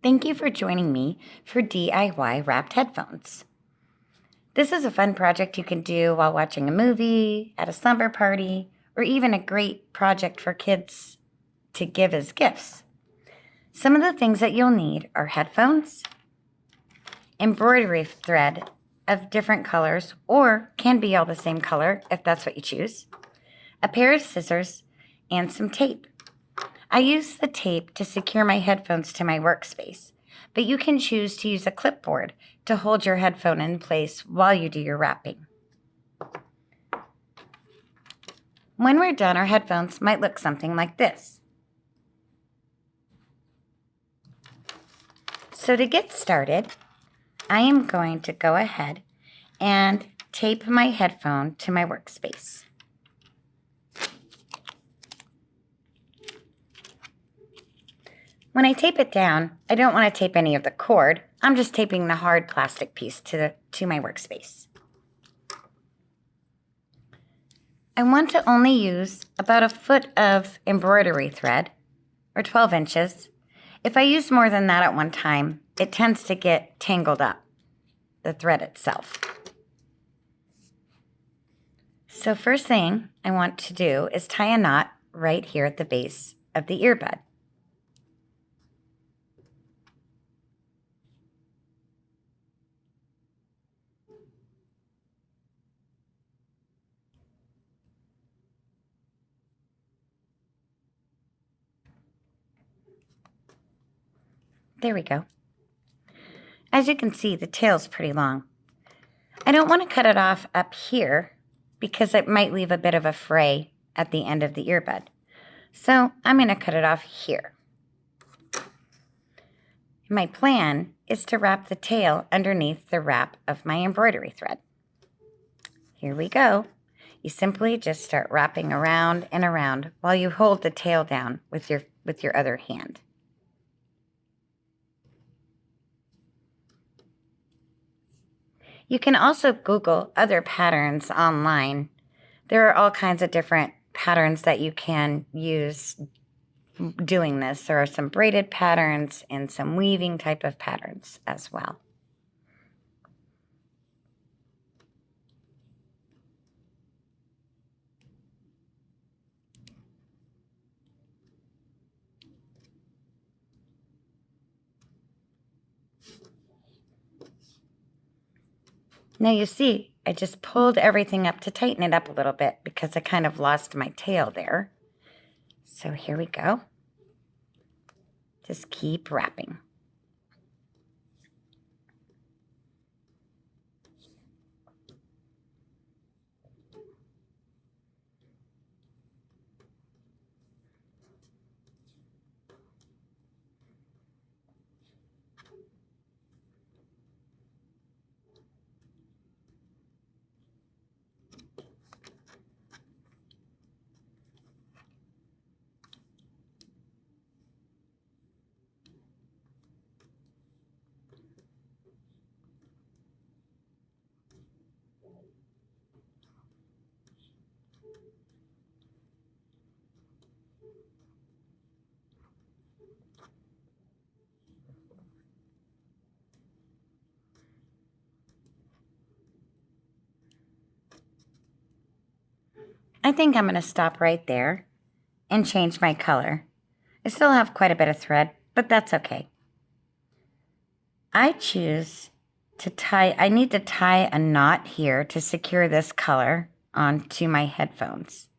Thank you for joining me for DIY wrapped headphones. This is a fun project you can do while watching a movie, at a slumber party, or even a great project for kids to give as gifts. Some of the things that you'll need are headphones, embroidery thread of different colors, or can be all the same color if that's what you choose, a pair of scissors, and some tape. I use the tape to secure my headphones to my workspace, but you can choose to use a clipboard to hold your headphone in place while you do your wrapping. When we're done, our headphones might look something like this. So to get started, I am going to go ahead and tape my headphone to my workspace. When I tape it down, I don't want to tape any of the cord. I'm just taping the hard plastic piece to my workspace. I want to only use about a foot of embroidery thread, or 12 inches. If I use more than that at one time, it tends to get tangled up, the thread itself. So first thing I want to do is tie a knot right here at the base of the earbud. There we go. As you can see, the tail's pretty long. I don't want to cut it off up here because it might leave a bit of a fray at the end of the earbud. So I'm going to cut it off here. My plan is to wrap the tail underneath the wrap of my embroidery thread. Here we go. You simply just start wrapping around and around while you hold the tail down with your other hand. You can also Google other patterns online. There are all kinds of different patterns that you can use doing this. There are some braided patterns and some weaving type of patterns as well. Now you see, I just pulled everything up to tighten it up a little bit because I kind of lost my tail there. So here we go. Just keep wrapping. I think I'm going to stop right there and change my color. I still have quite a bit of thread, but that's okay. I choose to I need to tie a knot here to secure this color onto my headphones.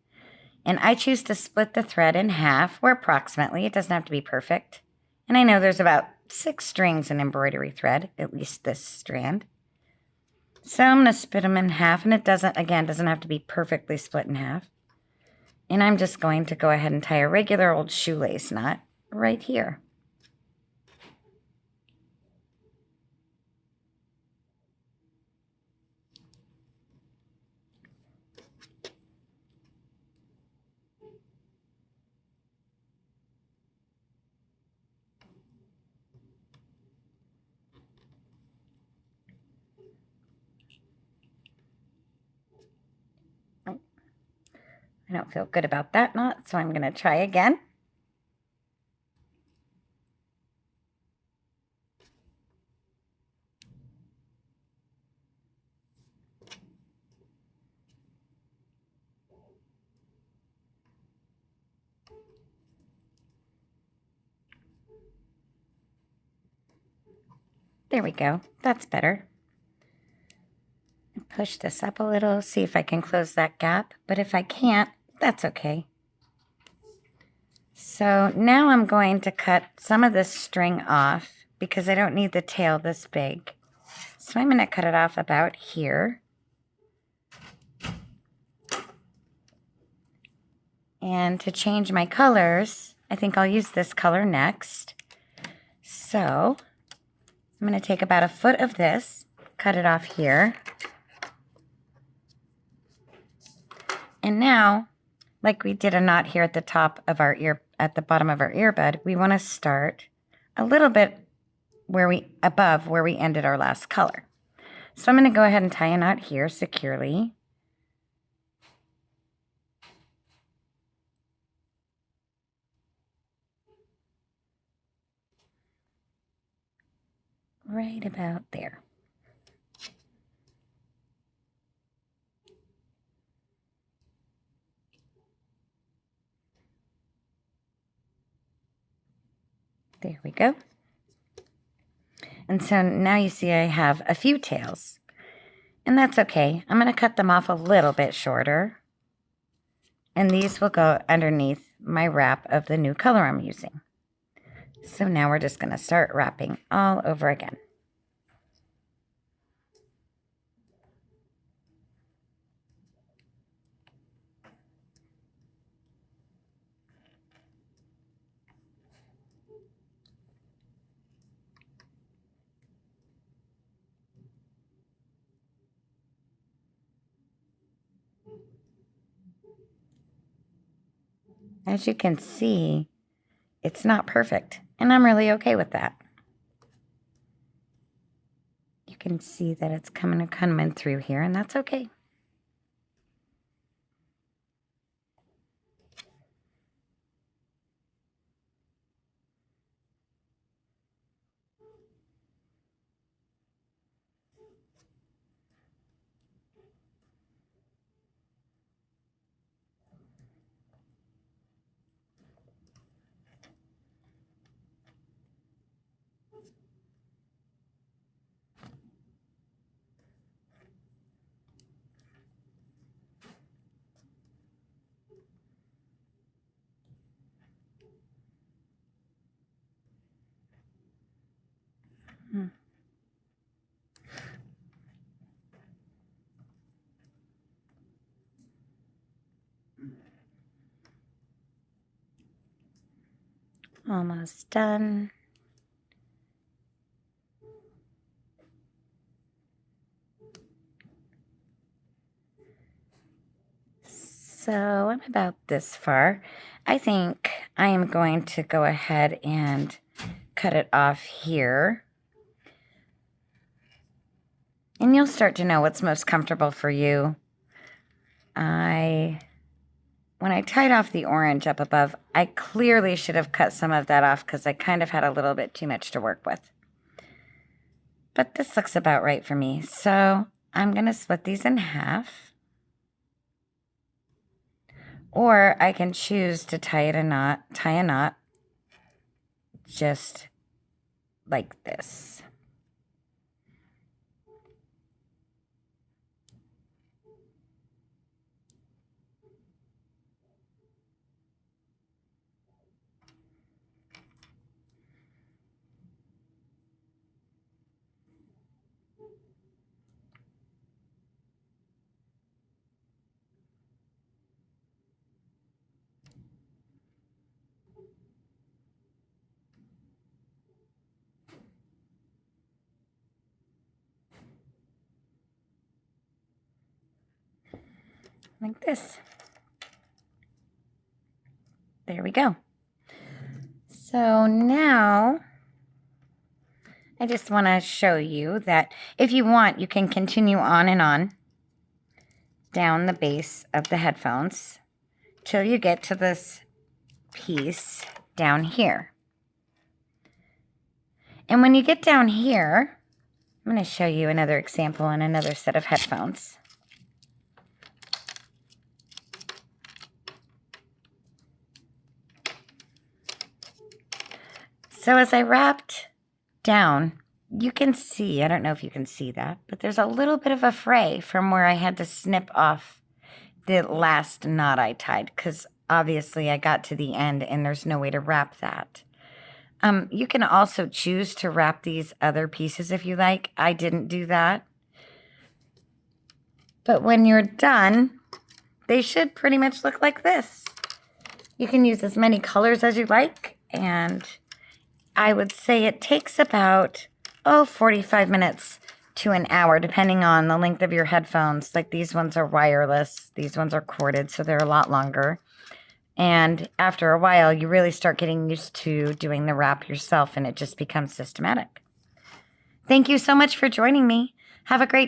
And I choose to split the thread in half, or approximately. It doesn't have to be perfect. And I know there's about 6 strings in embroidery thread, at least this strand. So I'm going to split them in half, and it doesn't have to be perfectly split in half. And I'm just going to go ahead and tie a regular old shoelace knot right here. I don't feel good about that knot, so I'm going to try again. There we go. That's better. Push this up a little, see if I can close that gap, but if I can't, that's okay. So now I'm going to cut some of this string off because I don't need the tail this big. So I'm going to cut it off about here. And to change my colors, I think I'll use this color next. So I'm going to take about a foot of this, cut it off here. And now, like we did a knot here at the top of our ear, at the bottom of our earbud, we want to start a little bit above where we ended our last color. So I'm going to go ahead and tie a knot here securely. Right about there. There we go. And so now you see I have a few tails. And that's okay. I'm going to cut them off a little bit shorter. And these will go underneath my wrap of the new color I'm using. So now we're just going to start wrapping all over again. As you can see, it's not perfect, and I'm really okay with that. You can see that it's coming through here, and that's okay. Almost done. So I'm about this far. I think I am going to go ahead and cut it off here. And you'll start to know what's most comfortable for you. When I tied off the orange up above, I clearly should have cut some of that off because I kind of had a little bit too much to work with. But this looks about right for me. So I'm going to split these in half. Or I can choose to tie a knot just like this. Like this. There we go. So now I just want to show you that if you want, you can continue on and on down the base of the headphones till you get to this piece down here. And when you get down here, I'm going to show you another example on another set of headphones. So as I wrapped down you can see, I don't know if you can see that, but there's a little bit of a fray from where I had to snip off the last knot I tied, because obviously I got to the end and there's no way to wrap that. You can also choose to wrap these other pieces if you like. I didn't do that. But when you're done, they should pretty much look like this. You can use as many colors as you like, and I would say it takes about, 45 minutes to an hour, depending on the length of your headphones. Like these ones are wireless, these ones are corded, so they're a lot longer. And after a while, you really start getting used to doing the wrap yourself, and it just becomes systematic. Thank you so much for joining me. Have a great